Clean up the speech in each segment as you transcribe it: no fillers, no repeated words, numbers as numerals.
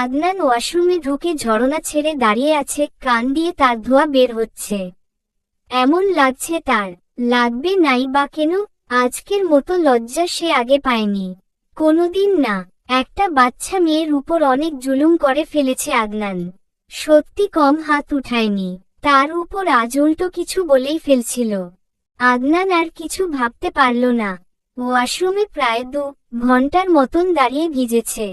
আদনান ওয়াশরুমে ঢুকে ঝরনা ছেড়ে দাঁড়িয়ে আছে, কান দিয়ে তার ধোঁয়া বের হচ্ছে। এমন লাগছে তার, লাগবে নাই বা কেন, আজকের মতো লজ্জা সে আগে পায়নি, কোনোদিন না। একটা বাচ্চা মেয়ের উপর অনেক জুলুম করে ফেলেছে আদনান, সত্যি কম হাত উঠায়নি, তার উপর আজ উল্টো কিছু বলেই ফেলছিল। আদনান আর কিছু ভাবতে পারল না। ওয়াশরুমে প্রায় 2 ঘন্টার মতন দাঁড়িয়ে ভিজেছে।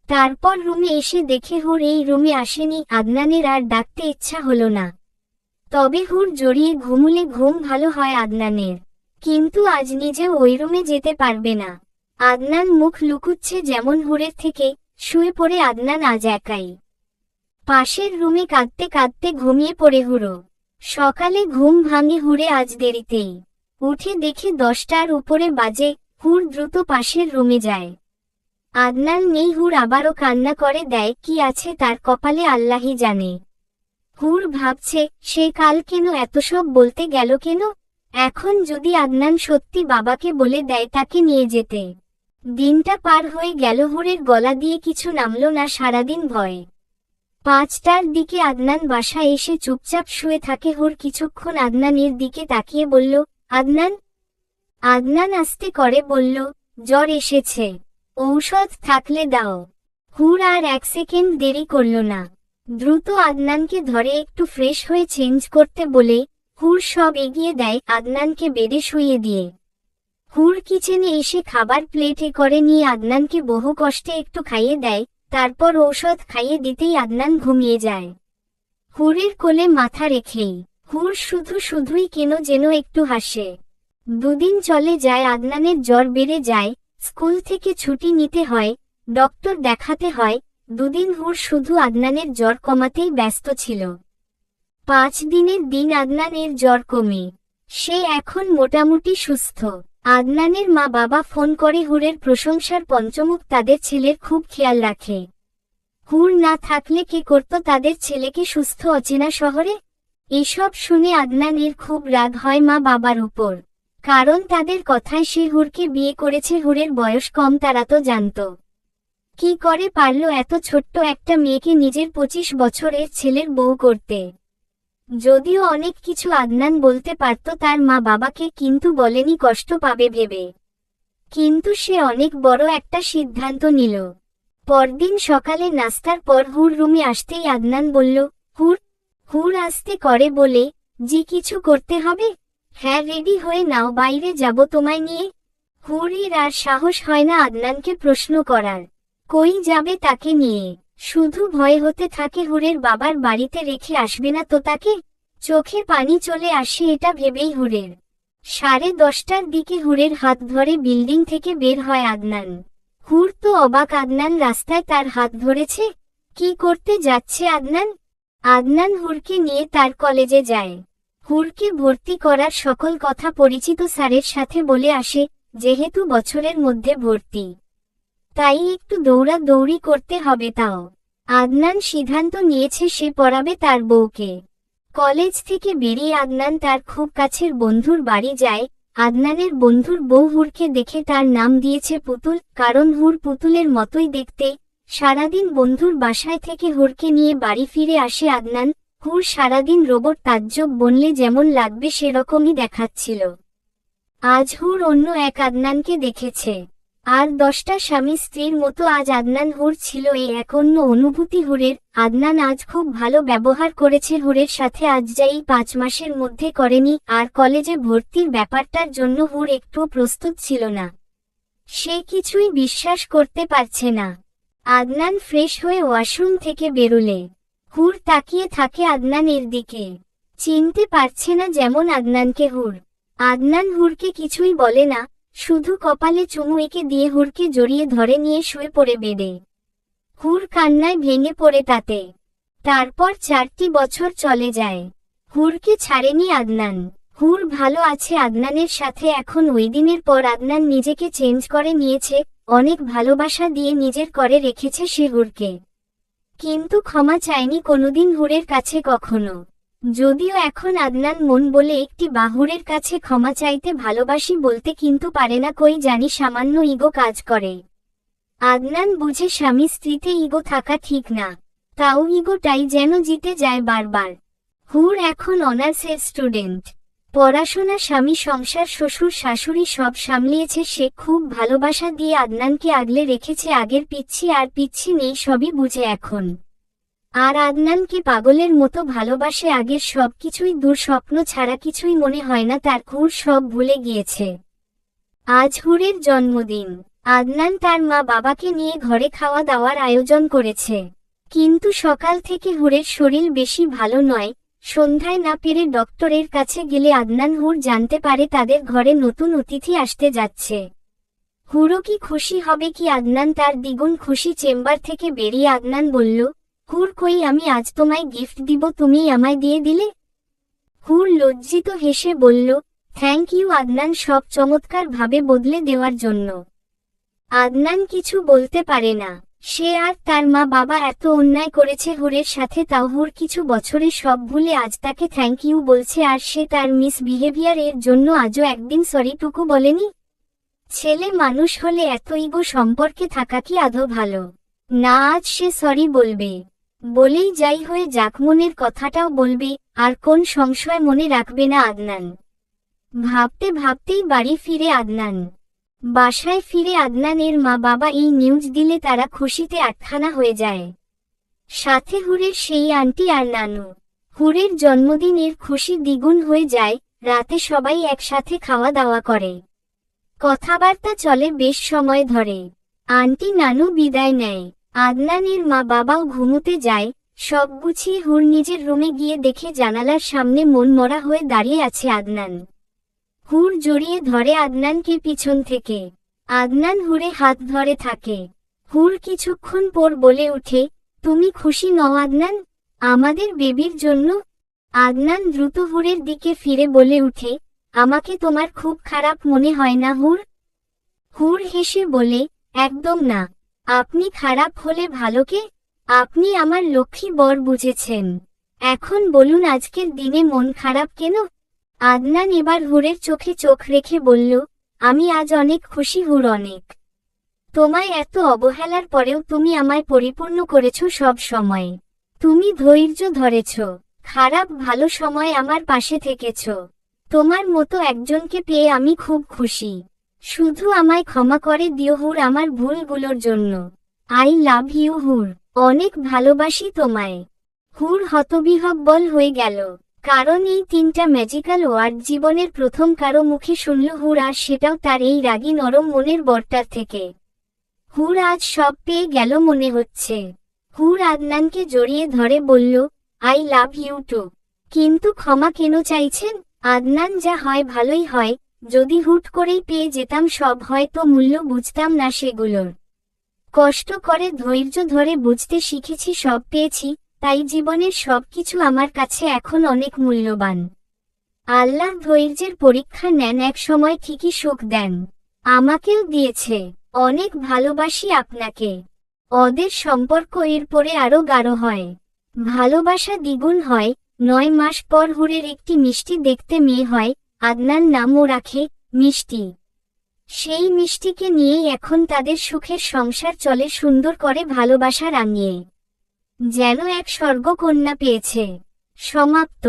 তারপর রুমে এসে দেখে হুর এই রুমে আসেনি। আদনানের আর ডাকতে ইচ্ছা হলো না। তবে হুর জড়িয়ে ঘুমুলে ঘুম ভালো হয় আদনানের, কিন্তু আজ নিজে ওই রুমে যেতে পারবে না। আদনান মুখ লুকুচ্ছে যেমন হুরের থেকে, শুয়ে পড়ে আদনান আজ একাই। পাশের রুমে কাঁদতে কাঁদতে ঘুমিয়ে পড়ে হুরো। সকালে ঘুম ভাঙে হুরে আজ দেরিতেই। উঠে দেখে 10টার উপরে বাজে। হুর দ্রুত পাশের রুমে যায়। আদনান নেই। হুর আবারও কান্না করে দেয়। কি আছে তার কপালে আল্লাহই জানে। হুর ভাবছে, সে কাল কেন এত সব বলতে গেল কেন? এখন যদি আদনান সত্যি বাবাকে বলে দেয় তাকে নিয়ে যেতে। দিনটা পার হয়ে গেল। হুরের গলা দিয়ে কিছু নামল না সারাদিন ভয়ে। 5টার দিকে আদনান বাসায় এসে চুপচাপ শুয়ে থাকে। হুর কিছুক্ষণ আদনানের দিকে তাকিয়ে বলল, আদনান। আদনান আস্তে করে বলল, জ্বর এসেছে, ঔষধ থাকলে দাও। হুর আর 1 সেকেন্ড দেরি করল না। দ্রুত আদনানকে ধরে একটু ফ্রেশ হয়ে চেঞ্জ করতে বলে হুর সব এগিয়ে দেয় আদনানকে বেডে শুইয়ে দিয়ে। হুর কিচেনে এসে খাবার প্লেটে করে নিয়ে আদনানকে বহু কষ্টে একটু খাইয়ে দেয়। তারপর ঔষধ খাইয়ে দিতেই আদনান ঘুমিয়ে যায়। হুরের কোলে মাথা রেখেই হুর শুধুই কেন যেন একটু হাসে। 2 দিন চলে যায়। আদনানের জ্বর বেড়ে যায়। স্কুল থেকে ছুটি নিতে হয়, ডক্টর দেখাতে হয়। 2 দিন হুর শুধু আদনানের জ্বর কমাতেই ব্যস্ত ছিল। 5 দিনের দিন আদনানের জ্বর কমে, সে এখন মোটামুটি সুস্থ। আদনানের মা বাবা ফোন করে হুরের প্রশংসার পঞ্চমুখ। তাদের ছেলের খুব খেয়াল রাখে। হুর না থাকলে কে করত তাদের ছেলেকে সুস্থ অচেনা শহরে? এসব শুনে আদনানের খুব রাগ হয় মা বাবার উপর, কারণ তাদের কথায় সে হুরকে বিয়ে করেছে। হুরের বয়স কম, তারা তো জানত। কি করে পারল এত ছোট্ট একটা মেয়েকে নিজের 25 বছরের ছেলের বউ করতে? যদিও অনেক কিছু আদনান বলতে পারত তার মা বাবাকে, কিন্তু বলেনি কষ্ট পাবে ভেবে। কিন্তু সে অনেক বড় একটা সিদ্ধান্ত নিল। পরদিন সকালে নাস্তার পর হুর রুমে আসতেই আদনান বলল, হুর। হুর আস্তে করে বলে, জি কিছু করতে হবে? হ্যাঁ, রেডি হয়ে নাও, বাইরে যাব তোমায় নিয়ে। হুরের আর সাহস হয় না আদনানকে প্রশ্ন করার। কই যাবে তাকে নিয়ে? শুধু ভয় হতে থাকে হুরের বাবার বাড়িতে রেখে আসবে না তো তাকে। চোখে পানি চলে আসে এটা ভেবেই হুরের। 10:30টার দিকে হুরের হাত ধরে বিল্ডিং থেকে বের হয় আদনান। হুর তো অবাক, আদনান রাস্তায় তার হাত ধরেছে। কি করতে যাচ্ছে আদনান? আদনান হুরকে নিয়ে তার কলেজে যায়। হুরকে ভর্তি করার সকল কথা পরিচিত স্যারের সাথে বলে আসে। যেহেতু বছরের মধ্যে ভর্তি, তাই একটু দৌড়াদৌড়ি করতে হবে। তাও আদনান সিদ্ধান্ত নিয়েছে সে পড়াবে তার বউকে। কলেজ থেকে বেরিয়ে আদনান তার খুব কাছের বন্ধুর বাড়ি যায়। আদনানের বন্ধুর বউ হুরকে দেখে তার নাম দিয়েছে পুতুল, কারণ হুর পুতুলের মতোই দেখতে। সারাদিন বন্ধুর বাসায় থেকে হুরকে নিয়ে বাড়ি ফিরে আসে আদনান। হুর সারাদিন রোবট তাজ্জব বনলে যেমন লাগবে সেরকমই দেখাচ্ছিল। আজ হুর অন্য এক আদনানকে দেখেছে। আর 10টা স্বামী স্ত্রীর মতো আজ আদনান হুর ছিল এই এক অন্য অনুভূতি হুরের। আদনান আজ খুব ভালো ব্যবহার করেছে হুরের সাথে, আজ যাই 5 মাসের মধ্যে করেনি। আর কলেজে ভর্তির ব্যাপারটার জন্য হুর একটুও প্রস্তুত ছিল না। সে কিছুই বিশ্বাস করতে পারছে না। আদনান ফ্রেশ হয়ে ওয়াশরুম থেকে বেরোলে হুর তাকিয়ে থাকে আদনানের দিকে। চিনতে পারছে না যেমন আদনানকে হুর। আদনান হুরকে কিছুই বলে না, শুধু কপালে চুমু এঁকে দিয়ে হুরকে জড়িয়ে ধরে নিয়ে শুয়ে পড়ে বেডে। হুর কান্নায় ভেঙে পড়ে তাতে। তারপর 4টি বছর চলে যায়। হুরকে ছাড়েনি আদনান। হুর ভালো আছে আদনানের সাথে এখন। ওই দিনের পর আদনান নিজেকে চেঞ্জ করে নিয়েছে, অনেক ভালোবাসা দিয়ে নিজের করে রেখেছে সে হুরকে। কিন্তু ক্ষমা চায়নি কোনোদিন হুরের কাছে কখনো। যদিও এখন আদনান মন বলে একটি হুরের কাছে ক্ষমা চাইতে ভালোবাসি বলতে কিন্তু পারে না, কই জানি সামান্য ইগো কাজ করে। আদনান বুঝে স্বামী স্ত্রীতে ইগো থাকা ঠিক না, তাও ইগোটাই যেন জিতে যায় বারবার। হুর এখন অনার্সের স্টুডেন্ট, পড়াশোনা, স্বামী, সংসার, শ্বশুর শাশুড়ি সব সামলিয়েছে সে। খুব ভালোবাসা দিয়ে আদনানকে আগলে রেখেছে, আগের পিচ্ছি আর পিচ্ছি নেই, সবই বুঝে এখন। আর আদনানকে পাগলের মতো ভালোবাসে, আগের সব কিছুই দুঃস্বপ্ন ছাড়া কিছুই মনে হয় না তার। হুর সব ভুলে গিয়েছে। আজ হুরের জন্মদিন। আদনান তার মা বাবাকে নিয়ে ঘরে খাওয়া দাওয়ার আয়োজন করেছে, কিন্তু সকাল থেকে হুরের শরীর বেশি ভালো নয়। সন্ধ্যায় না পেরে ডক্টরের কাছে গেলে আদনান হুর জানতে পারে তাদের ঘরে নতুন অতিথি আসতে যাচ্ছে। হুরও কি খুশি হবে কি আদনান তার দ্বিগুণ খুশি। চেম্বার থেকে বেরিয়ে আদনান বলল, হুর কই, আমি আজ তোমায় গিফট দিব, তুমি আমায় দিয়ে দিলে? হুর লজ্জিত হেসে বলল, থ্যাংক ইউ আদনান, সব চমৎকার ভাবে বদলে দেওয়ার জন্য। আদনান কিছু বলতে পারে না, সে আর তার মা বাবা এত অন্যায় করেছে হুরের সাথে, তাও হুর কিছু বছরে সব ভুলে আজ তাকে থ্যাংক ইউ বলছে। আর সে তার মিস বিহেভিয়ার এর জন্য আজও একদিন সরিটুকু বলেনি। ছেলে মানুষ হলে এত ইগো সম্পর্কে থাকা কি আদৌ ভালো না? আজ সে সরি বলবে, বলেই যাই হয়ে যাক, মনের কথাটাও বলবে, আর কোন সংশয় মনে রাখবে না আদনান। ভাবতে ভাবতেই বাড়ি ফিরে আদনান। বাসায় ফিরে আদনানের মা বাবা এই নিউজ দিলে তারা খুশিতে আটখানা হয়ে যায়, সাথে হুরের সেই আন্টি আর নানু। হুরের জন্মদিনের খুশি দ্বিগুণ হয়ে যায়। রাতে সবাই একসাথে খাওয়া দাওয়া করে, কথাবার্তা চলে বেশ সময় ধরে। আন্টি নানু বিদায় নেয়, আদনানের মা বাবাও ঘুমোতে যায়। সব গুছিয়ে হুর নিজের রুমে গিয়ে দেখে জানালার সামনে মন মরা হয়ে দাঁড়িয়ে আছে আদনান। হুর জড়িয়ে ধরে আদনানকে পিছন থেকে। আদনান হুরে হাত ধরে থাকে। হুর কিছুক্ষণ পর বলে ওঠে, তুমি খুশি নও আদনান, আমাদের বেবির জন্য? আদনান দ্রুত হুরের দিকে ফিরে বলে উঠে, আমাকে তোমার খুব খারাপ মনে হয় না হুর? হুর হেসে বলে, একদম না, আপনি খারাপ হলে ভালোকে? আপনি আমার লক্ষ্মী বর, বুঝেছেন? এখন বলুন আজকের দিনে মন খারাপ কেন? আদনান এবার হুরের চোখে চোখ রেখে বলল, আমি আজ অনেক খুশি হুর, অনেক। তোমায় এত অবহেলার পরেও তুমি আমায় পরিপূর্ণ করেছ সব সময়। তুমি ধৈর্য ধরেছ, খারাপ ভালো সময় আমার পাশে থেকেছ। তোমার মতো একজনকে পেয়ে আমি খুব খুশি। শুধু আমায় ক্ষমা করে দিও হুর আমার ভুলগুলোর জন্য। আই লাভ ইউ হুর, অনেক ভালোবাসি তোমায়। হুর হতবিহ্বল হয়ে গেল, কারণ এই তিনটা ম্যাজিক্যাল ওয়ার্ড জীবনের প্রথম কারো মুখে শুনল হুর, আর সেটাও তার এই রাগী নরম মনের বরটার থেকে। হুর আজ সব পেয়ে গেল মনে হচ্ছে। হুর আদনানকে জড়িয়ে ধরে বলল, আই লাভ ইউ টু। কিন্তু ক্ষমা কেন চাইছেন? আদনান, যা হয় ভালোই হয়, যদি হুট করেই পেয়ে যেতাম সব, হয়তো মূল্য বুঝতাম না সেগুলোর। কষ্ট করে ধৈর্য ধরে বুঝতে শিখেছি সব পেয়েছি, তাই জীবনের সবকিছু আমার কাছে এখন অনেক মূল্যবান। আল্লাহ ধৈর্যের পরীক্ষা নেন, এক সময় ঠিকই সুখ দেন। আমাকেও দিয়েছে। অনেক ভালোবাসি আপনাকে। ওদের সম্পর্ক এরপরে আরো গাঢ় হয়, ভালোবাসা দ্বিগুণ হয়। 9 মাস পর হুরের একটি মিষ্টি দেখতে মেয়ে হয়, আদনান নামও রাখে মিষ্টি। সেই মিষ্টিকে নিয়েই এখন তাদের সুখের সংসার চলে, সুন্দর করে ভালোবাসা রাঙিয়ে, যেন এক স্বর্গকন্যা পেয়েছে। সমাপ্ত।